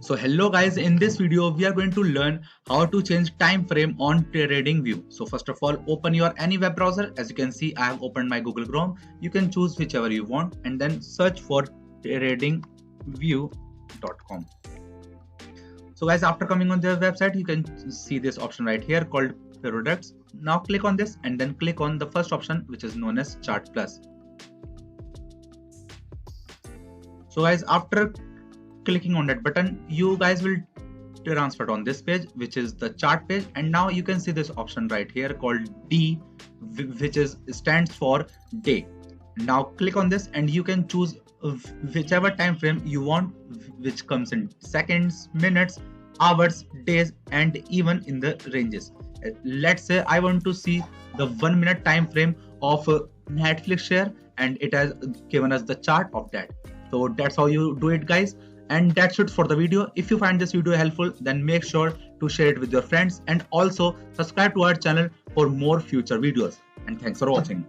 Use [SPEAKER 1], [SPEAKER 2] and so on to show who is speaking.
[SPEAKER 1] So hello guys, in this video we are going to learn how to change time frame on TradingView. So first of all, open your any web browser. As you can see, I have opened my Google Chrome. You can choose whichever you want and then search for tradingview.com. So guys, after coming on their website, you can see this option right here called products. Now click on this and then click on the first option, which is known as Chart Plus. So guys, after clicking on that button, you guys will transfer on this page, which is the chart page, and now you can see this option right here called D, which stands for day. Now click on this and you can choose whichever time frame you want, which comes in seconds, minutes, hours, days, and even in the ranges. Let's say I want to see the 1 minute time frame of Netflix share, and it has given us the chart of that. So that's how you do it, guys. And that's it for the video. If you find this video helpful, then make sure to share it with your friends and also subscribe to our channel for more future videos. And thanks for watching.